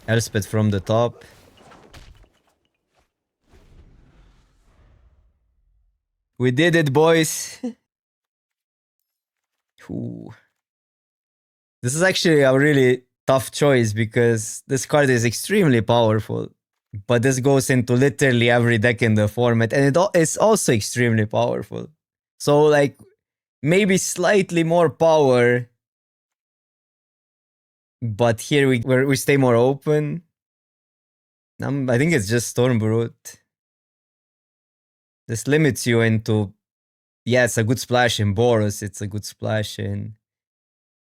Elspeth from the top. We did it, boys. Ooh. This is actually a really tough choice because this card is extremely powerful. But this goes into literally every deck in the format, and it's also extremely powerful. So, like, maybe slightly more power, but here we stay more open. I think it's just Stormbrute. This limits you into, yeah, it's a good splash in Boros, it's a good splash in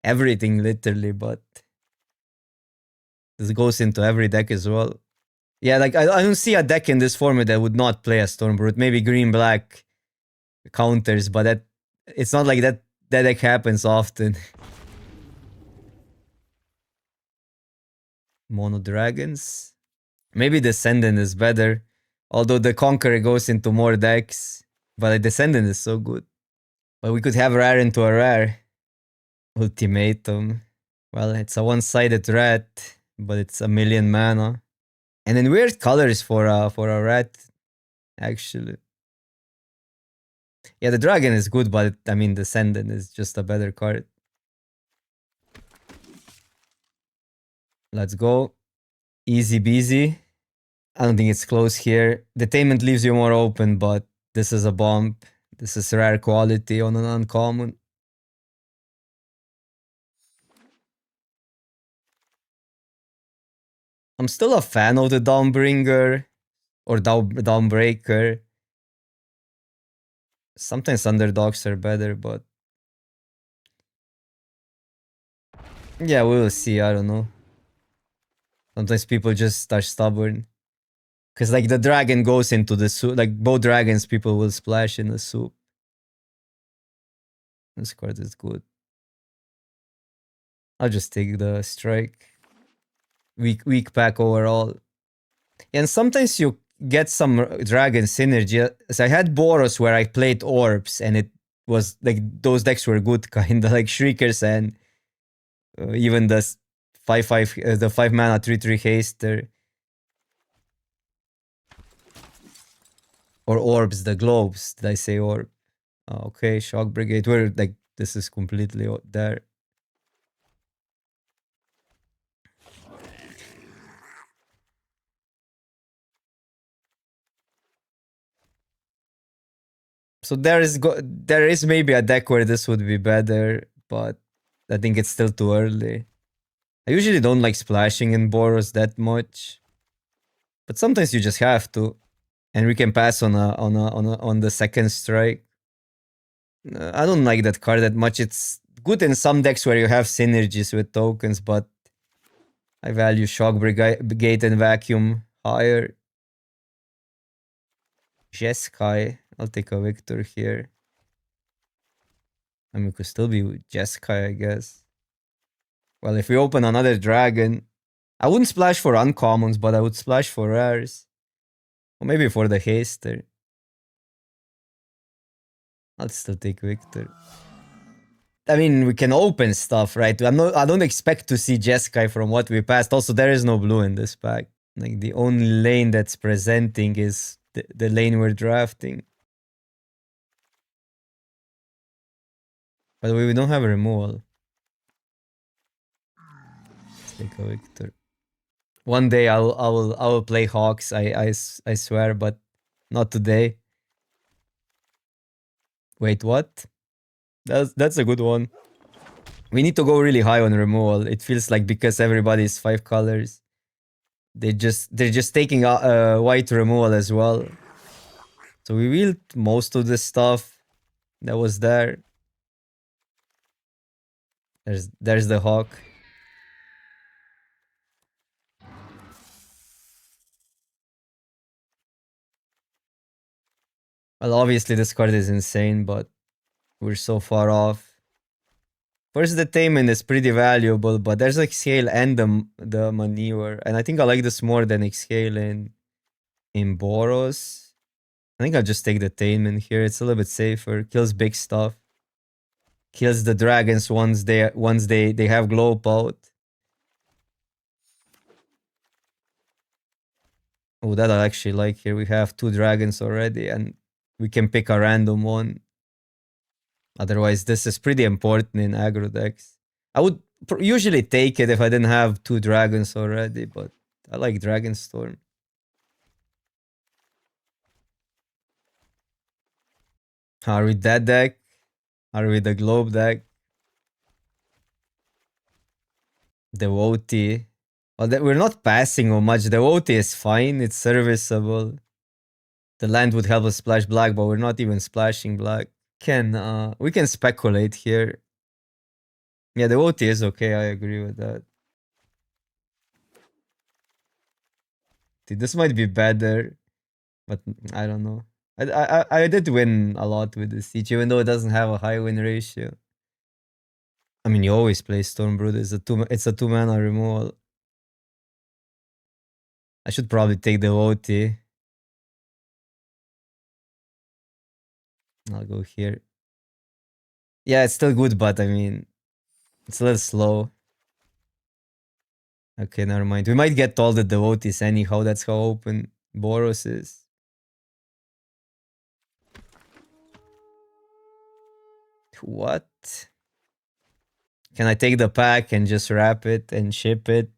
everything literally, but this goes into every deck as well. Yeah, like I don't see a deck in this format that would not play a Stormbrute. Maybe green black counters, but that it's not like that deck happens often. Mono dragons. Maybe Descendant is better. Although the Conqueror goes into more decks. But the Descendant is so good. But we could have rare into a rare. Ultimatum. Well, it's a one-sided rat, but it's a million mana. And then weird colors for a rat, actually. Yeah, the dragon is good, but I mean, Descendant is just a better card. Let's go. Easy beasy. I don't think it's close here. Detainment leaves you more open, but this is a bomb. This is rare quality on an uncommon. I'm still a fan of the Dawnbringer or Dawnbreaker. Sometimes underdogs are better, but yeah, we will see. I don't know. Sometimes people just are stubborn. Because like the dragon goes into the soup. Like both dragons, people will splash in the soup. This card is good. I'll just take the strike. Weak pack overall. And sometimes you get some dragon synergy. So I had Boros where I played orbs and it was like those decks were good, kind of like Shriekers and even the 5/5, the 5 mana 3/3 haster. Or orbs, the globes. Did I say orb? Okay, Shock Brigade. We're like, this is completely there. So there is maybe a deck where this would be better, but I think it's still too early. I usually don't like splashing in Boros that much, but sometimes you just have to, and we can pass on the second strike. I don't like that card that much. It's good in some decks where you have synergies with tokens, but I value Shock Brigade and Vacuum higher. Jeskai. I'll take a Victor here. I mean, it could still be Jeskai, I guess. Well, if we open another dragon, I wouldn't splash for uncommons, but I would splash for rares. Or maybe for the haster. I'll still take Victor. I mean, we can open stuff, right? I don't expect to see Jeskai from what we passed. Also, there is no blue in this pack. Like, the only lane that's presenting is the lane we're drafting. By the way, we don't have a removal. Let's take a Victor. One day I will play Hawks. I swear, but not today. Wait, what? That's a good one. We need to go really high on removal. It feels like because everybody's 5 colors, they're just taking white removal as well. So we wheeled most of the stuff that was there. There's the Hawk. Well, obviously this card is insane, but we're so far off. First, the Taman is pretty valuable, but there's Exhale and the Maneuver. And I think I like this more than Exhale in Boros. I think I'll just take the Taman here. It's a little bit safer. Kills big stuff. Kills the dragons once they have glow out. Oh, that I actually like here. We have 2 dragons already, and we can pick a random one. Otherwise, this is pretty important in aggro decks. I would usually take it if I didn't have 2 dragons already, but I like Dragonstorm. Are we that deck? Are we the globe deck? Devotee. Well, we're not passing or much. Devotee is fine. It's serviceable. The land would help us splash black, but we're not even splashing black. We can speculate here. Yeah, the OT is okay. I agree with that. Dude, this might be better, but I don't know. I did win a lot with this siege, even though it doesn't have a high win ratio. I mean, you always play Stormbrood. It's a 2 mana removal. I should probably take the OT. I'll go here. Yeah, it's still good, but I mean, it's a little slow. Okay, never mind. We might get all the devotees anyhow. That's how open Boros is. What? Can I take the pack and just wrap it and ship it?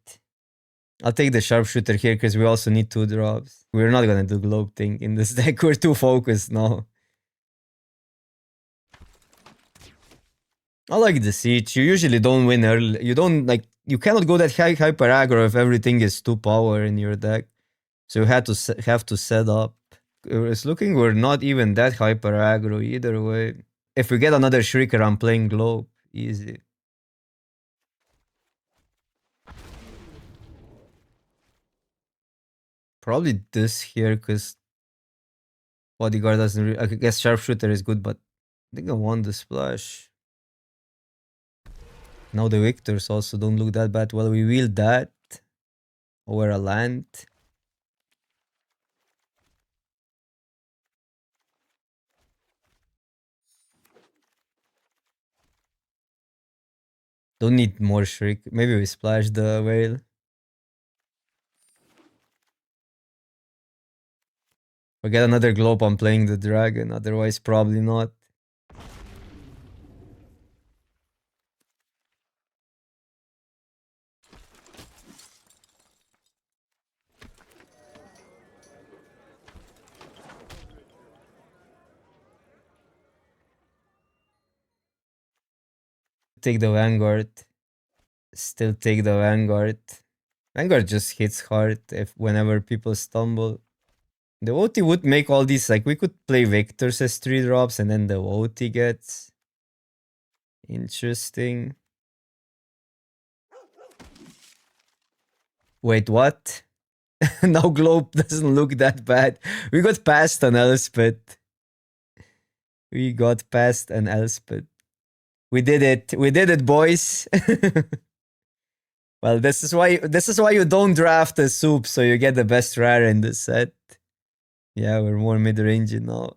I'll take the sharpshooter here because we also need 2 drops. We're not gonna do globe thing in this deck. We're too focused now. I like the siege. You usually don't win early. You don't like. You cannot go that high hyper aggro if everything is 2 power in your deck. So you have to set up. It's looking we're not even that hyper aggro either way. If we get another Shrieker, I'm playing globe. Easy. Probably this here because bodyguard doesn't. I guess sharpshooter is good, but I think I want the splash. Now the victors also don't look that bad. Well, we wield that over a land. Don't need more shriek. Maybe we splash the whale. Or get another globe. I'm playing the dragon. Otherwise, probably not. Take the vanguard. Still take the vanguard. Vanguard just hits hard if whenever people stumble. The OT would make all these, like, we could play Victors as 3 drops and then the OT gets interesting. Wait, what? Now Globe doesn't look that bad. We got past an Elspeth. We got past an Elspeth. We did it. We did it, boys. Well, this is why you don't draft a soup, so you get the best rare in the set. Yeah, we're more mid-range now.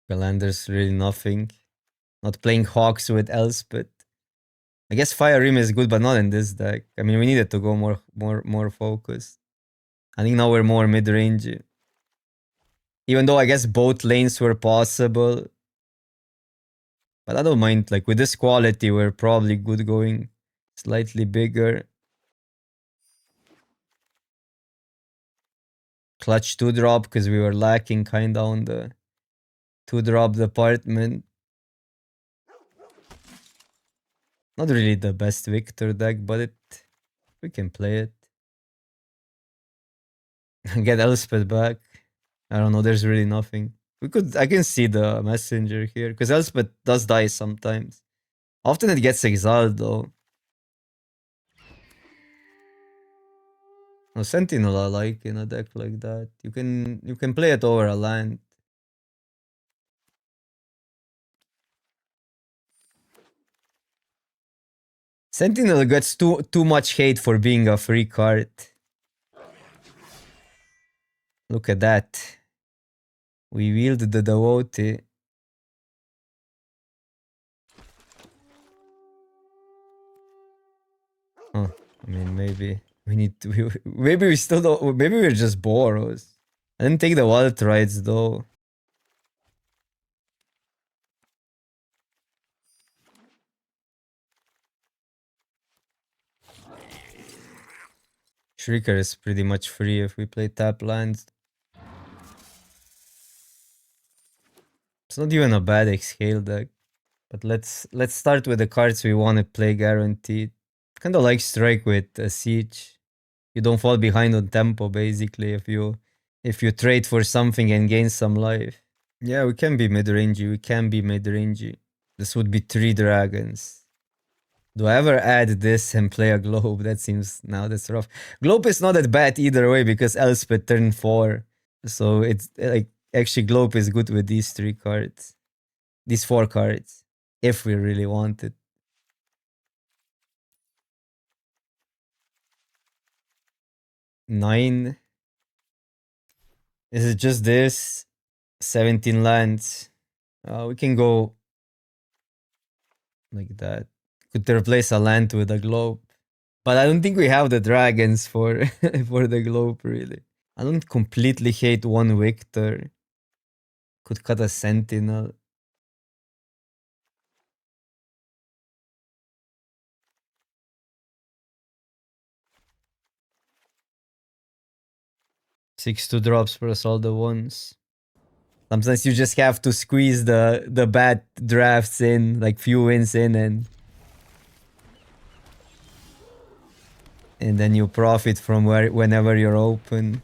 Galander's really nothing. Not playing Hawks with Elspeth. I guess Fire Rim is good, but not in this deck. I mean, we needed to go more focused. I think now we're more mid-range. Even though I guess both lanes were possible. But I don't mind, like, with this quality, we're probably good going slightly bigger. Clutch 2-drop, because we were lacking kinda on the 2-drop department. Not really the best Victor deck, but we can play it. Get Elspeth back. I don't know, there's really nothing. I can see the messenger here, because Elspeth does die sometimes. Often it gets exiled though. No, Sentinel I like in a deck like that. You can play it over a land. Sentinel gets too much hate for being a free card. Look at that. We wield the devotee. Huh, I mean, maybe. We need to. Maybe we still don't. Maybe we're just Boros. I didn't take the wild rides though. Shrieker is pretty much free if we play tap lands. It's not even a bad Exhale deck. But let's start with the cards we want to play guaranteed. Kinda like Strike with a Siege. You don't fall behind on tempo basically if you trade for something and gain some life. Yeah, we can be mid-rangey, we can be mid-rangey. This would be 3 dragons. Do I ever add this and play a globe? That seems now that's rough. Globe is not that bad either way because Elspeth turned 4. So it's like actually globe is good with these 3 cards. These 4 cards. If we really want it. 9. Is it just this? 17 lands. We can go like that. Could replace a land with a globe. But I don't think we have the dragons for for the globe really. I don't completely hate one Victor. Could cut a sentinel. Six 2 drops plus all the ones. Sometimes you just have to squeeze the bad drafts in, like few wins in, and then you profit from whenever you're open.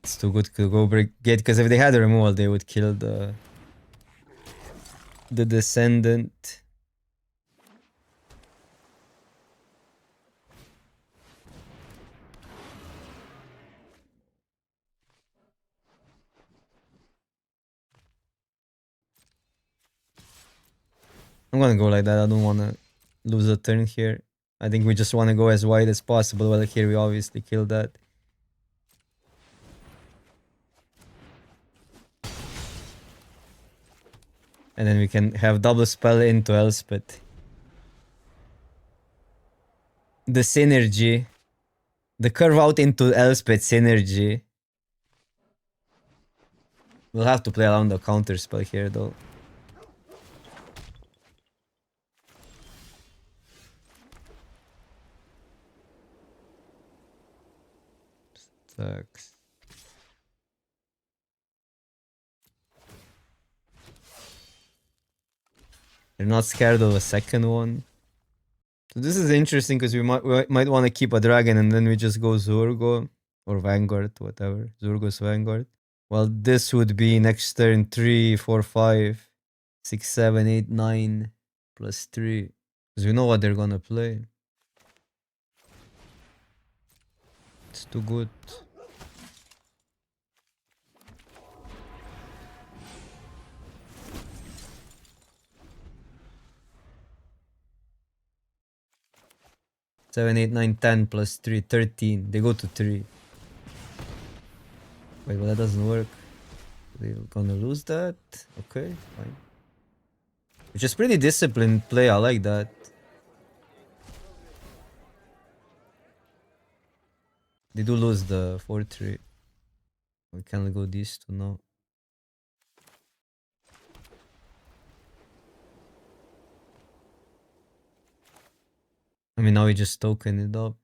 It's too good to go get because if they had a removal, they would kill the descendant. I'm gonna go like that. I don't wanna lose a turn here. I think we just wanna go as wide as possible. Well, here we obviously kill that. And then we can have double spell into Elspeth. The synergy. The curve out into Elspeth synergy. We'll have to play around the counter spell here though. Sucks. You're not scared of a second one? So this is interesting because we might want to keep a dragon and then we just go Zurgo or Vanguard, whatever. Zurgo's Vanguard. Well, this would be next turn 3, 4, 5, 6, 7, 8, 9 plus 3. Because we know what they're gonna play. It's too good. Seven, 8, 9, 10 plus 3, 13. They go to 3. Wait, well that doesn't work. They're gonna lose that? Okay, fine. Which is pretty disciplined play, I like that. They do lose the 4-3. We can't go these two now. I mean, now we just token it up.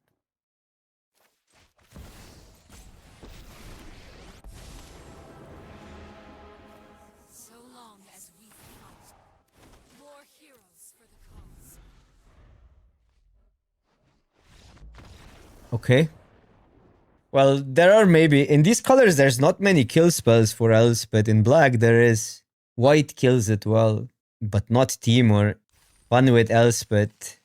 So long as we fight, more heroes for the cause. Okay. Well, there are maybe... In these colors, there's not many kill spells for Elspeth. In black, there is. White kills it well, but not Timur. Fun with Elspeth.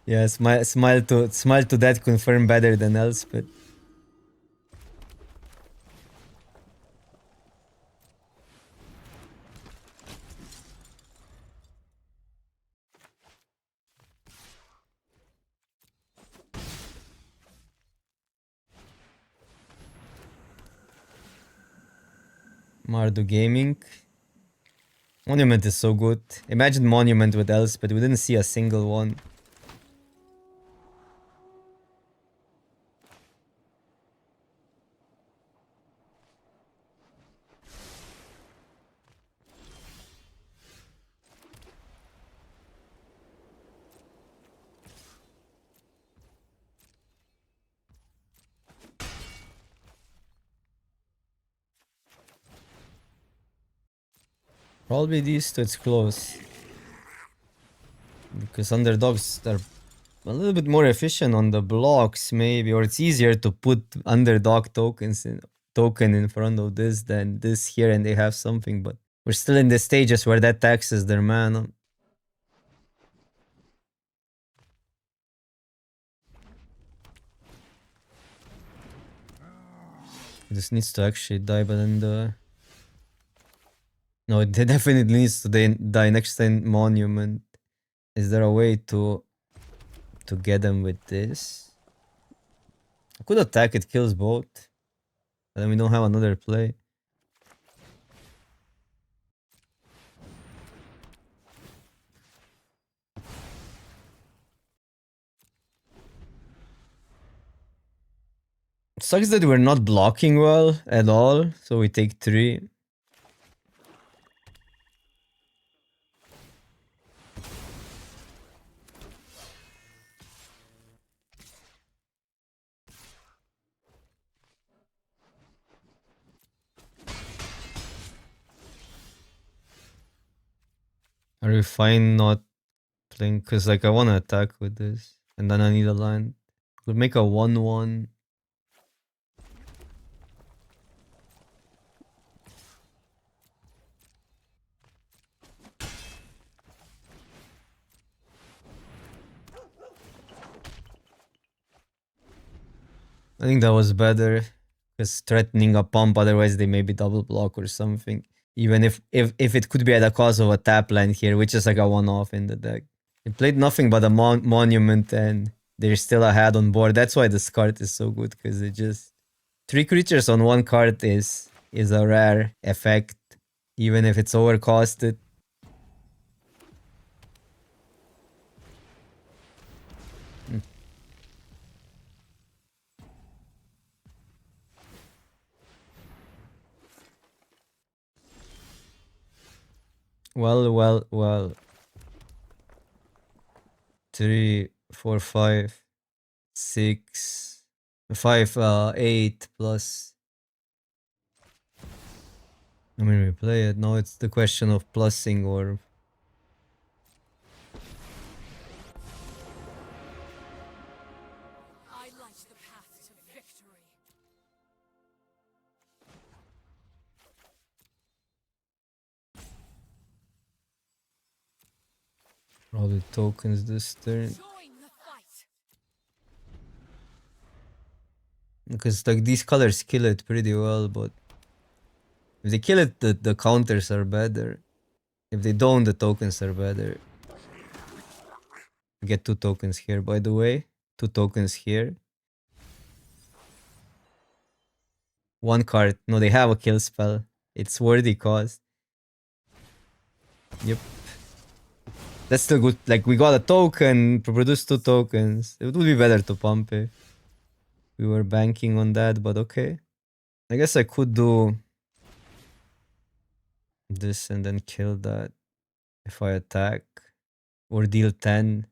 Yeah, smile to that confirm better than Elspeth. Mardu Gaming. Monument is so good. Imagine Monument with Elspeth. We didn't see a single one. Probably these two, it's close. Because underdogs are a little bit more efficient on the blocks, maybe, or it's easier to put underdog token in front of this than this here, and they have something. But we're still in the stages where that taxes their mana. This needs to actually die, but then the no, it definitely needs to die next time Monument. Is there a way to get them with this? I could attack, it kills both. But then we don't have another play. Sucks that we're not blocking well at all, so we take 3. Are we fine not playing? Because like I want to attack with this, and then I need a land. We'll make a 1/1. I think that was better. Because threatening a pump, otherwise they maybe double block or something. Even if it could be at the cost of a tap land here, which is like a one-off in the deck. They played nothing but a monument and they're still ahead on board. That's why this card is so good, because it just 3 creatures on 1 card is a rare effect, even if it's overcosted. Well. 3, 4, 5, 6, 5, 8 plus. I mean, we play it. Now it's the question of plussing or. I light the path to victory. Probably tokens this turn. Join the fight. Because like these colors kill it pretty well, but if they kill it, the counters are better. If they don't, the tokens are better. We get 2 tokens here, by the way. 2 tokens here. 1 card. No, they have a kill spell. It's worthy cost. Yep. That's still good. Like, we got a token, produce 2 tokens. It would be better to pump it. We were banking on that, but okay. I guess I could do this and then kill that if I attack. Or deal 10.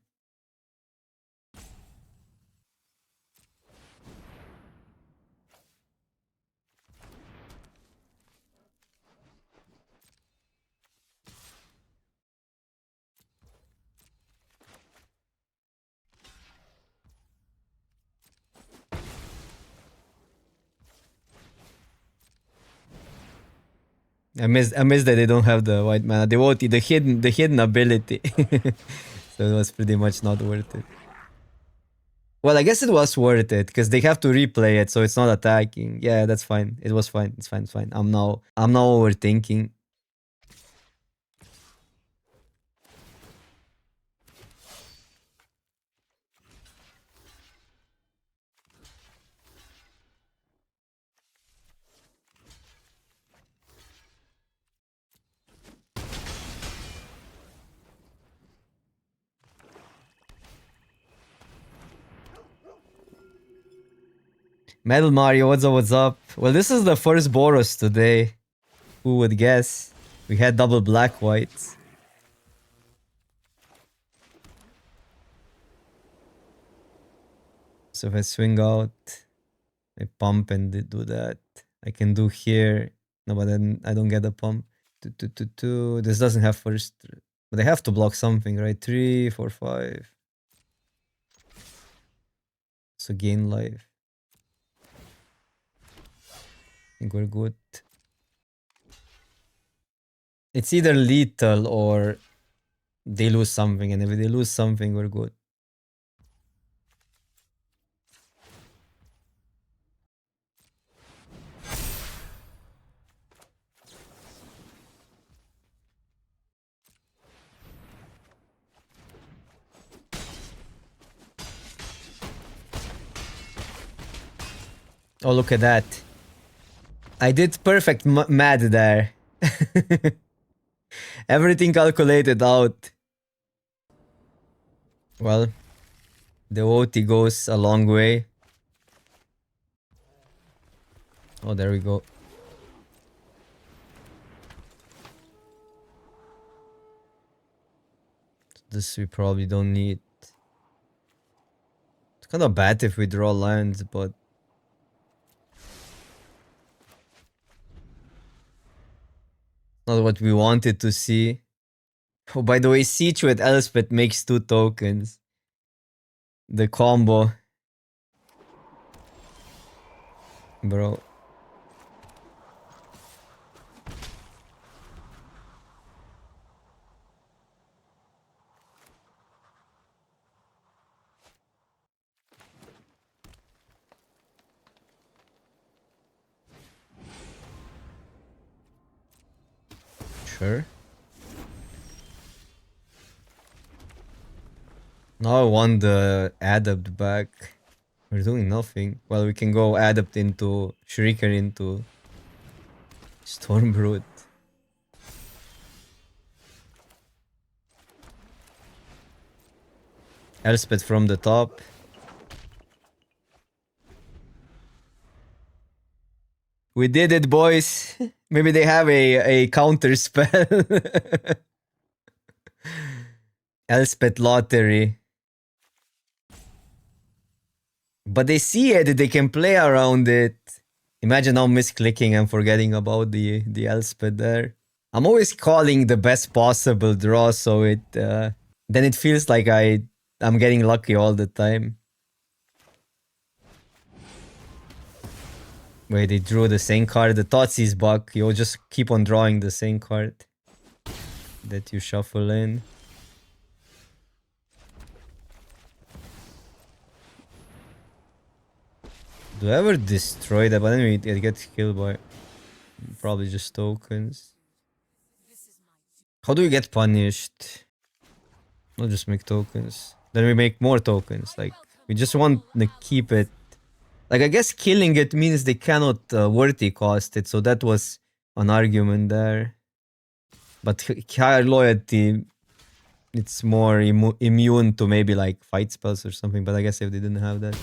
I miss that they don't have the white mana. They won't the hidden ability. So it was pretty much not worth it. Well, I guess it was worth it because they have to replay it, so it's not attacking. Yeah, that's fine. It was fine. It's fine. It's fine. I'm now overthinking. Metal Mario, what's up, what's up? Well, this is the first Boros today. Who would guess? We had double black whites. So if I swing out, I pump and do that. I can do here. No, but then I don't get a pump. Two. This doesn't have first. But I have to block something, right? 3, 4, 5. So gain life. I think we're good. It's either lethal or they lose something. And if they lose something, we're good. Oh, look at that. I did perfect mad there. Everything calculated out. Well, the OT goes a long way. Oh, there we go. This we probably don't need. It's kind of bad if we draw lands, but not what we wanted to see. Oh, by the way, Siege with Elspeth makes 2 tokens. The combo. Bro. Sure. Now I want the Adept back. We're doing nothing. Well, we can go Adept into Shrieker into Stormbrute. Elspeth from the top. We did it, boys. Maybe they have a counter spell. Elspeth Lottery. But they see it, they can play around it. Imagine now misclicking and forgetting about the Elspeth there. I'm always calling the best possible draw, so it then it feels like I'm getting lucky all the time. Wait, they drew the same card. The Thoughtseize bug. You'll just keep on drawing the same card that you shuffle in. Do I ever destroy that? But anyway, it gets killed by probably just tokens. How do we get punished? I'll just make tokens. Then we make more tokens. Like, we just want to keep it. Like, I guess killing it means they cannot worthy cost it. So that was an argument there. But higher loyalty, it's more immune to maybe like fight spells or something. But I guess if they didn't have that.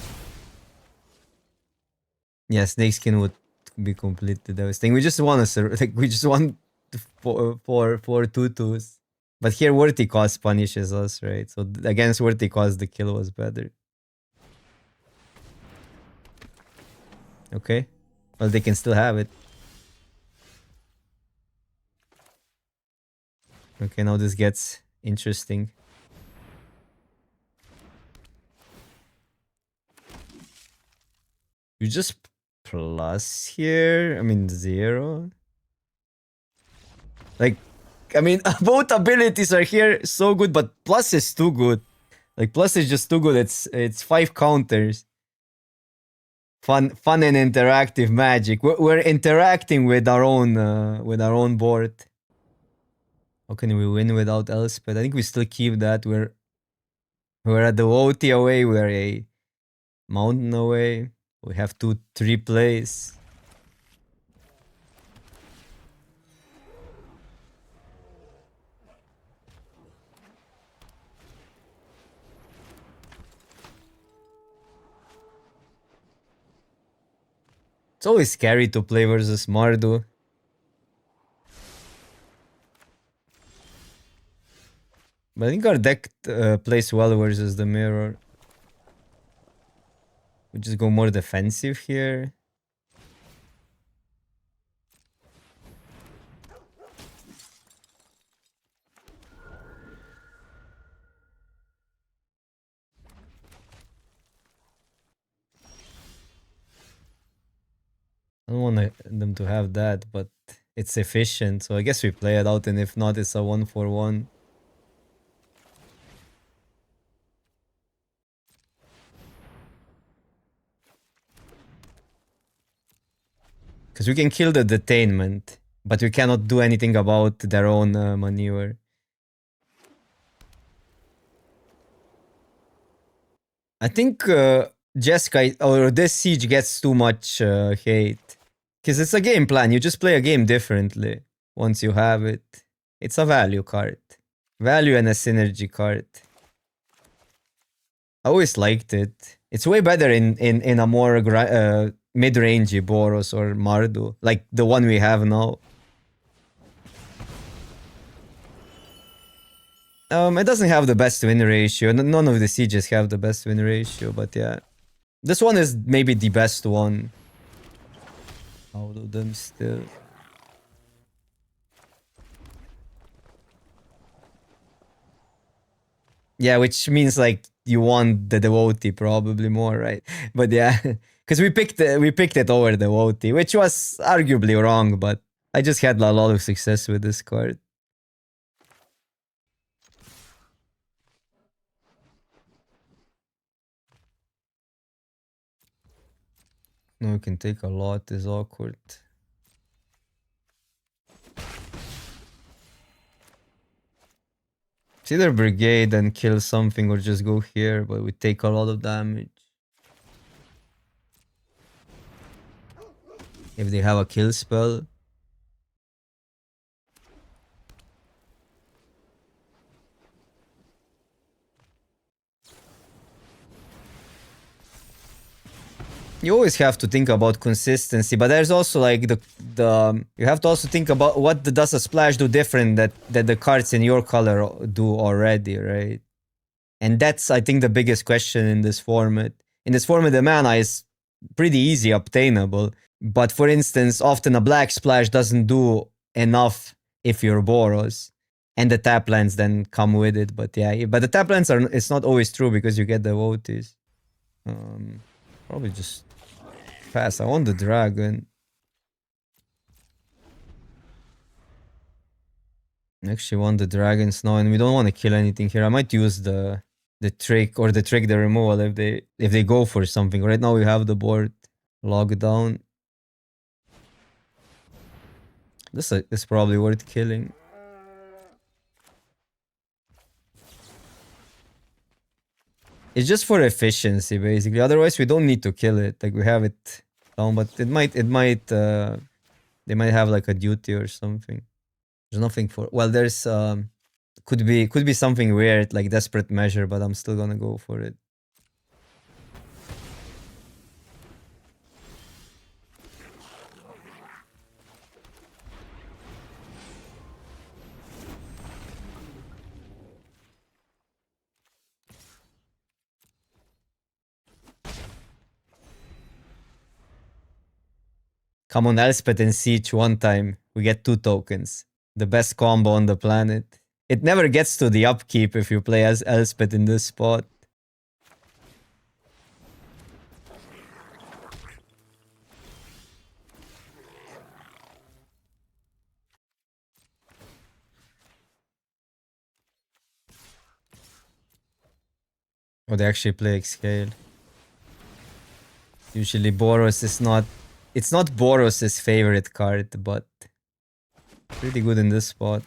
Yeah, Snakeskin would be completely devastating. We just want to like we just want four tutus. But here worthy cost punishes us, right? So against worthy cost the kill was better. Okay. Well, they can still have it. Okay, now this gets interesting. You just plus here? I mean 0. Like, I mean, both abilities are here so good, but plus is too good. Like plus is just too good. It's 5 counters. Fun and interactive magic. We're interacting with our own board. How can we win without Elspeth? I think we still keep that. We're at the OT away. We're a mountain away. We have 3 plays. It's always scary to play versus Mardu. But I think our deck plays well versus the mirror. We just go more defensive here. I don't want them to have that, but it's efficient, so I guess we play it out, and if not, it's a 1-for-1. Because we can kill the detainment, but we cannot do anything about their own maneuver. I think Jeskai or this siege gets too much hate. Because it's a game plan, you just play a game differently once you have it. It's a value card. Value and a synergy card. I always liked it. It's way better in a more mid-rangey Boros or Mardu, like the one we have now. It doesn't have the best win ratio. None of the sieges have the best win ratio, but yeah. This one is maybe the best one out of them still. Yeah, which means like you want the devotee probably more, right? But yeah, because we picked it over devotee, which was arguably wrong, but I just had a lot of success with this card. No, we can take a lot. Is awkward. It's either brigade and kill something or just go here, but we take a lot of damage. If they have a kill spell. You always have to think about consistency, but there's also like the you have to also think about what does a splash do different that the cards in your color do already, right? And that's, I think, the biggest question in this format. In this format, the mana is pretty easy obtainable, but for instance, often a black splash doesn't do enough if you're Boros, and the tap lands then come with it. But yeah, but the tap lands are, it's not always true because you get the votes. Probably just pass. I want the dragon. I actually want the dragons now, and we don't want to kill anything here. I might use the trick or the removal if they go for something. Right now we have the board locked down. This is probably worth killing. It's just for efficiency, basically. Otherwise, we don't need to kill it. Like we have it down, but they might have like a duty or something. There's nothing for. Well, there's could be something weird like desperate measure, but I'm still gonna go for it. Come on, Elspeth and Siege one time. We get 2 tokens. The best combo on the planet. It never gets to the upkeep if you play as Elspeth in this spot. Or they actually play Scale. Usually Boros is not... It's not Boros' favorite card, but... pretty good in this spot.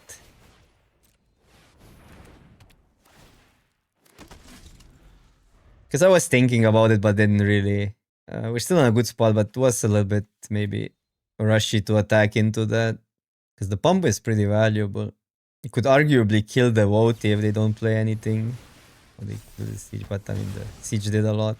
Because I was thinking about it, but didn't really... we're still in a good spot, but it was a little bit maybe rushy to attack into that. Because the pump is pretty valuable. You could arguably kill the Voti if they don't play anything. Or they kill the Siege, but I mean the Siege did a lot.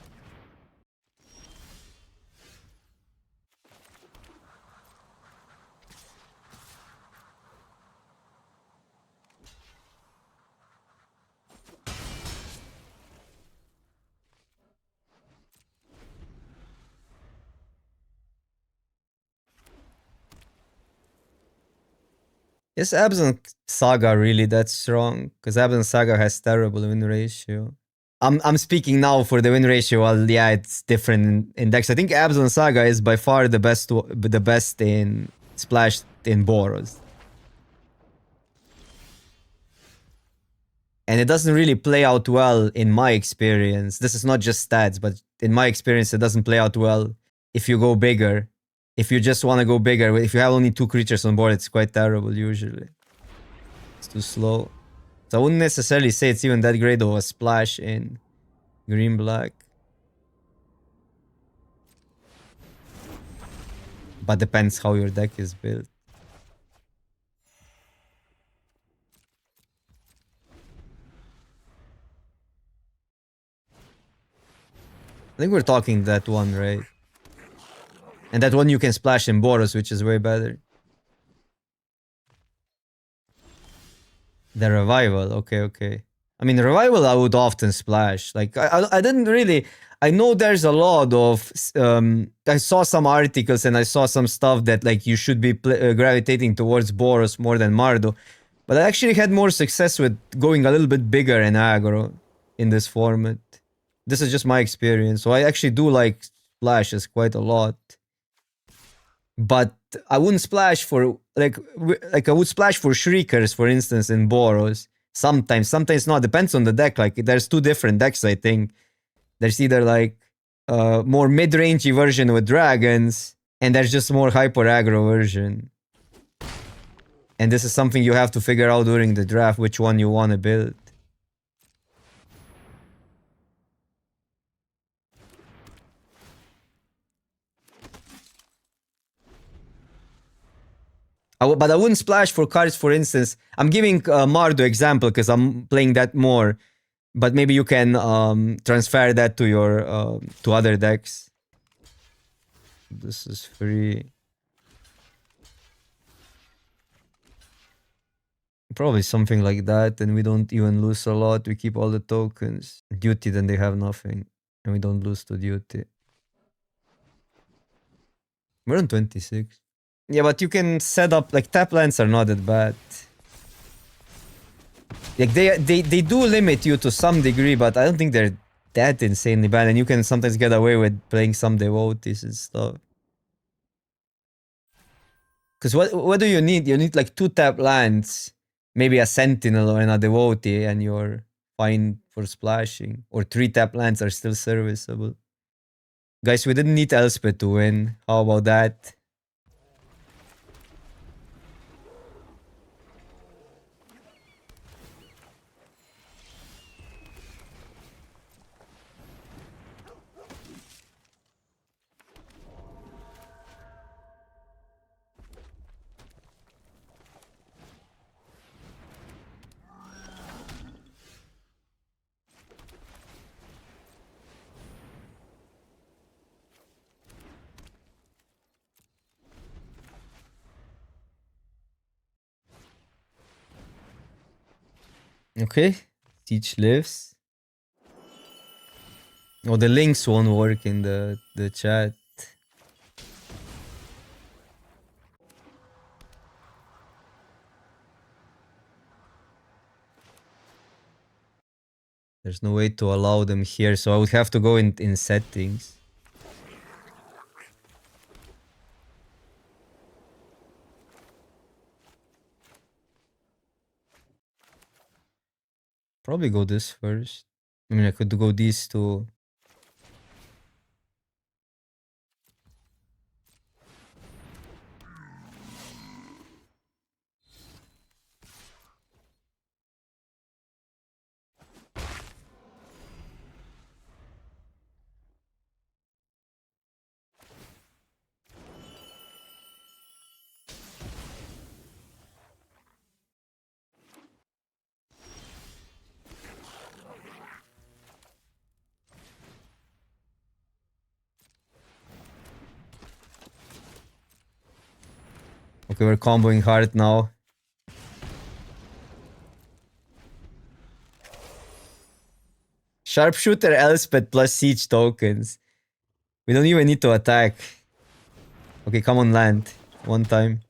Is Abzan Saga really that strong? Because Abzan Saga has terrible win ratio. I'm speaking now for the win ratio. Well, yeah, it's different in decks. I think Abzan Saga is by far the best in Splash in Boros. And it doesn't really play out well in my experience. This is not just stats, but in my experience, it doesn't play out well if you go bigger. If you just want to go bigger, if you have only 2 creatures on board, it's quite terrible usually. It's too slow. So I wouldn't necessarily say it's even that great of a splash in green-black. But depends how your deck is built. I think we're talking that one, right? And that one you can splash in Boros, which is way better. The Revival, okay. I mean, Revival I would often splash. Like, I didn't really... I know there's a lot of... I saw some articles and I saw some stuff that, like, you should be gravitating towards Boros more than Mardu. But I actually had more success with going a little bit bigger in Aggro in this format. This is just my experience. So I actually do like splashes quite a lot. But I wouldn't splash for like I would splash for Shriekers, for instance, in Boros. Sometimes not. Depends on the deck. Like there's 2 different decks, I think. There's either like more mid-rangey version with dragons, and there's just more hyper aggro version. And this is something you have to figure out during the draft, which one you want to build. But I wouldn't splash for cards, for instance. I'm giving Mardu example because I'm playing that more. But maybe you can transfer that to your to other decks. This is free. Probably something like that, and we don't even lose a lot. We keep all the tokens. Duty, then they have nothing. And we don't lose to duty. We're on 26. Yeah, but you can set up, like, tap lands are not that bad. Like, they do limit you to some degree, but I don't think they're that insanely bad. And you can sometimes get away with playing some devotees and stuff. Because what do you need? You need, like, 2 tap lands. Maybe a sentinel or a devotee, and you're fine for splashing. Or 3 tap lands are still serviceable. Guys, we didn't need Elspeth to win. How about that? Okay. Teach lives. Oh, the links won't work in the chat. There's no way to allow them here, so I would have to go in settings. Probably go this first. I mean, I could go these 2. Okay, we're comboing hard now. Sharpshooter Elspeth plus siege tokens. We don't even need to attack. Okay, come on land. One time.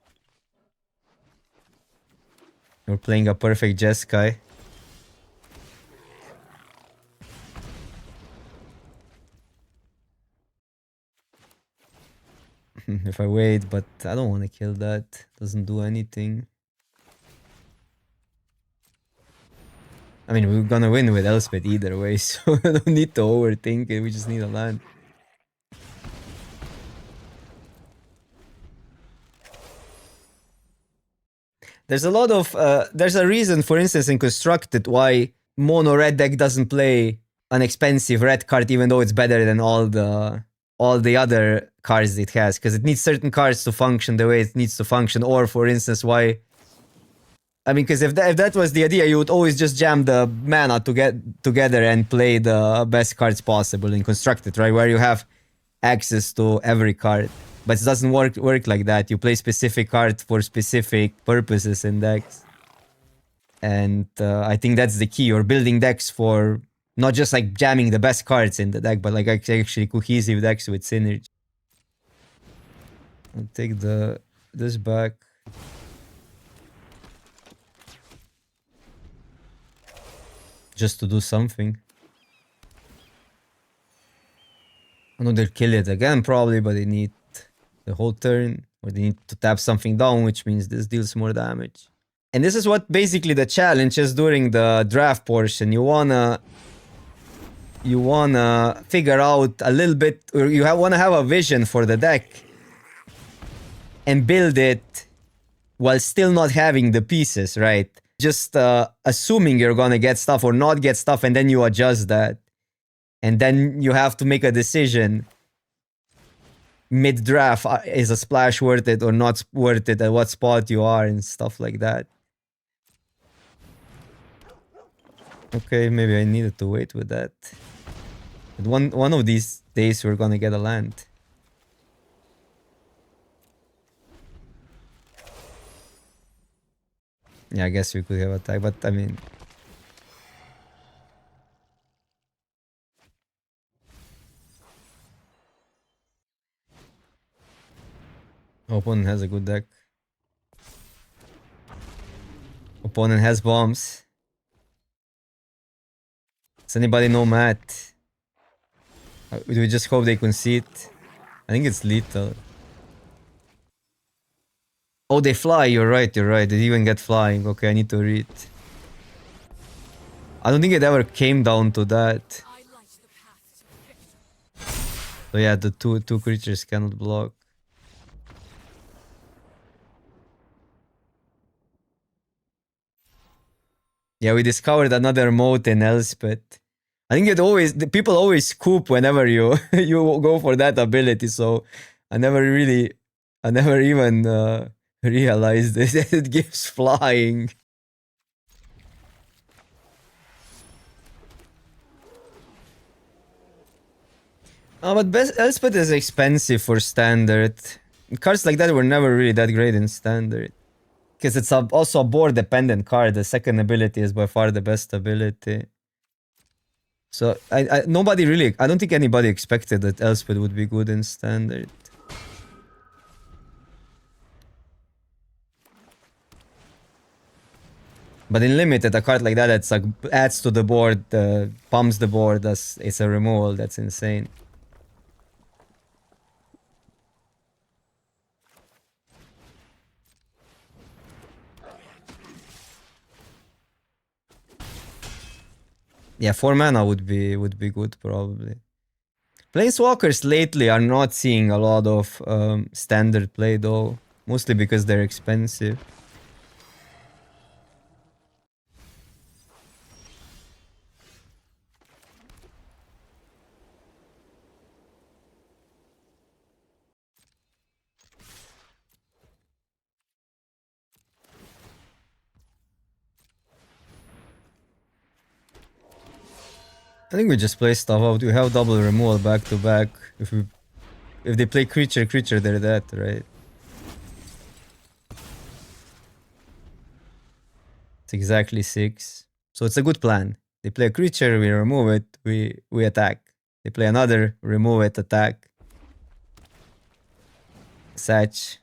You're playing a perfect Jeskai. If I wait, but I don't want to kill that. Doesn't do anything. I mean, we're gonna win with Elspeth either way, so I don't need to overthink it. We just need a land. There's a lot of there's a reason, for instance, in Constructed why mono red deck doesn't play an expensive red card, even though it's better than all the other cards it has, because it needs certain cards to function the way it needs to function. Or, for instance, why? I mean, because if that was the idea, you would always just jam the mana to get together and play the best cards possible in Constructed, right? Where you have access to every card. But it doesn't work like that. You play specific cards for specific purposes in decks. And I think that's the key. You're building decks for not just like jamming the best cards in the deck, but like actually cohesive decks with synergy. I'll take this back. Just to do something. I know they'll kill it again probably, but they need the whole turn, or they need to tap something down, which means this deals more damage. And this is what basically the challenge is during the draft portion. You wanna figure out a little bit, or you wanna have a vision for the deck and build it while still not having the pieces, right? Just assuming you're gonna get stuff or not get stuff, and then you adjust that. And then you have to make a decision mid-draft, is a splash worth it or not worth it, at what spot you are and stuff like that. Okay, maybe I needed to wait with that. But one of these days we're gonna get a land. Yeah, I guess we could have attack, but I mean... Opponent has a good deck. Opponent has bombs. Does anybody know Matt? Do we just hope they concede? I think it's lethal. Oh, they fly. You're right. They even get flying. Okay, I need to read. I don't think it ever came down to that. So yeah, the two creatures cannot block. Yeah, we discovered another moat in Elspeth. I think people always scoop whenever you you go for that ability. So I never even realized that it gives flying. But Elspeth is expensive for standard. Cards like that were never really that great in standard. Because it's also a board dependent card. The second ability is by far the best ability. So I don't think anybody expected that Elspeth would be good in standard. But in limited, a card like that that's like adds to the board, pumps the board, it's a removal. That's insane. Yeah, 4 mana would be good probably. Planeswalkers lately are not seeing a lot of standard play though, mostly because they're expensive. I think we just play stuff out. We have double removal back to back. If they play creature, they're dead, right? It's exactly 6. So it's a good plan. They play a creature, we remove it, we attack. They play another, remove it, attack. Satch.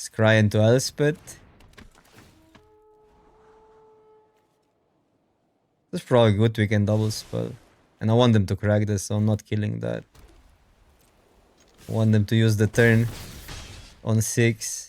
Scry into Elspeth. That's probably good, we can double spell. And I want them to crack this, so I'm not killing that. I want them to use the turn on 6.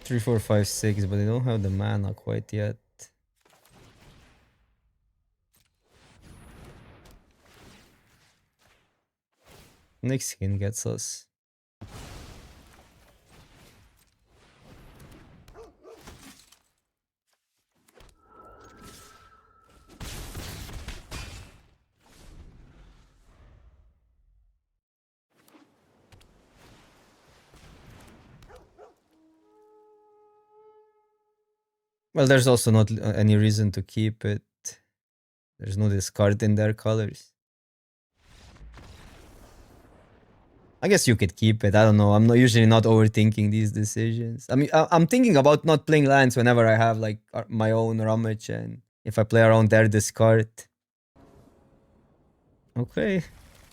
Three, 4, 5, 6, but they don't have the mana quite yet. Next skin gets us. Well, there's also not any reason to keep it. There's no discard in their colors. I guess you could keep it. I don't know. I'm not usually not overthinking these decisions. I mean, I'm thinking about not playing lands whenever I have like my own rummage, and if I play around their discard. Okay.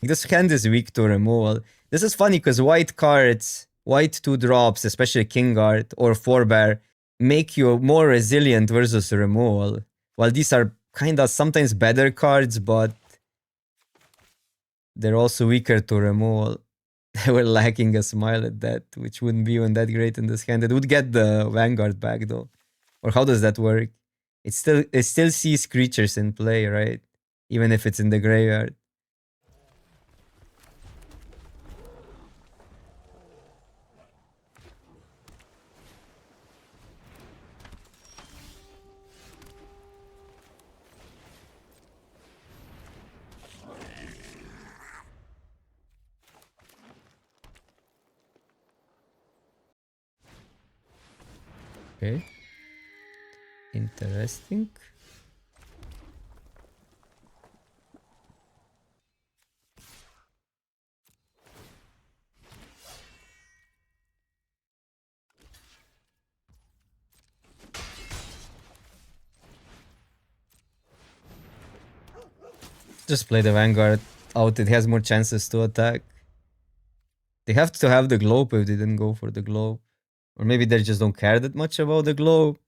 This hand is weak to removal. This is funny because white cards, white 2-drops, especially King Guard or Forebear, make you more resilient versus removal. While these are kind of sometimes better cards, but they're also weaker to removal. They were lacking a smile at that, which wouldn't be even that great in this hand. It would get the Vanguard back though. Or how does that work? It still sees creatures in play, right? Even if it's in the graveyard. Okay. Interesting. Just play the Vanguard out. It has more chances to attack. They have to have the globe if they didn't go for the globe. Or maybe they just don't care that much about the globe.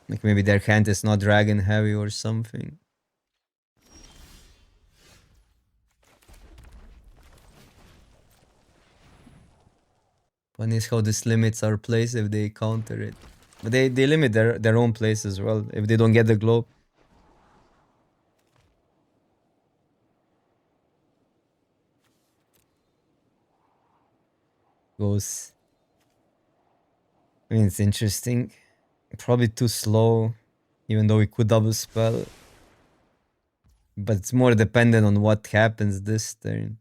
Like maybe their hand is not dragon heavy or something. Funny is how this limits our place if they counter it. But they limit their own place as well if they don't get the globe. Goes. I mean, it's interesting. Probably too slow, even though we could double spell. But it's more dependent on what happens this turn.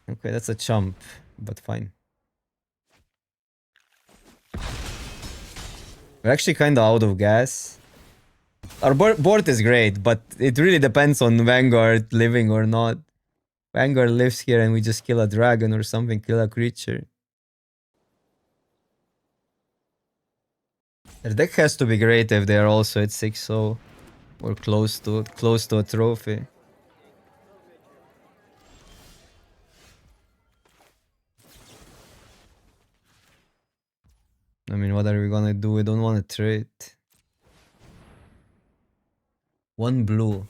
Okay, that's a chump, but fine. We're actually kind of out of gas. Our board is great, but it really depends on Vanguard living or not. Vanguard lives here and we just kill a dragon or something, kill a creature. Their deck has to be great if they're also at 6-0 or close to a trophy. I mean, what are we gonna do? We don't want to trade. 1 blue.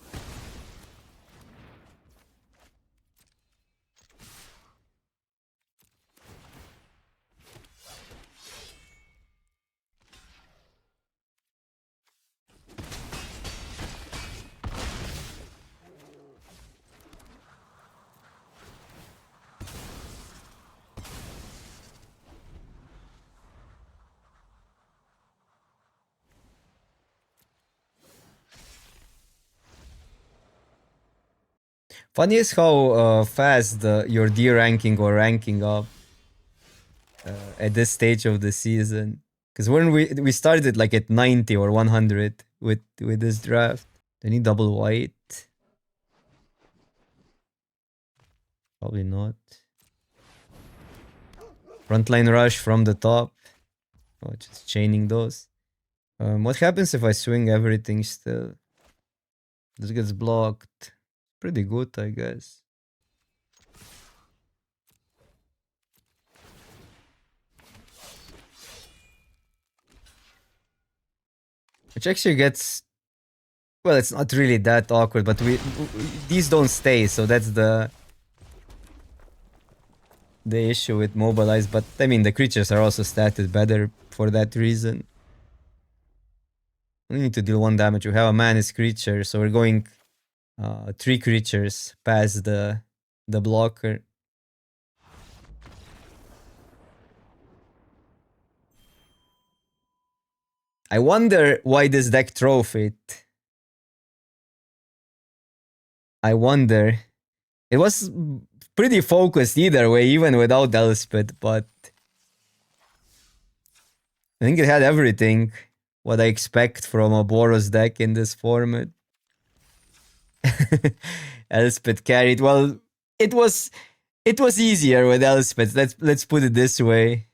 Funny is how fast your D ranking or ranking up at this stage of the season. Because when we started like at 90 or 100 with this draft. Do I need double white? Probably not. Frontline rush from the top. Oh, just chaining those. What happens if I swing everything still? This gets blocked. Pretty good, I guess. Which actually gets... Well, it's not really that awkward, but these don't stay, so that's the issue with mobilize. But I mean, the creatures are also statted better for that reason. We need to deal 1 damage. We have a man's creature, so we're going 3 creatures past the blocker. I wonder why this deck trophied. I wonder. It was pretty focused either way, even without Elspeth, but I think it had everything what I expect from a Boros deck in this format. Elspeth carried. Well, it was easier with Elspeth. Let's put it this way.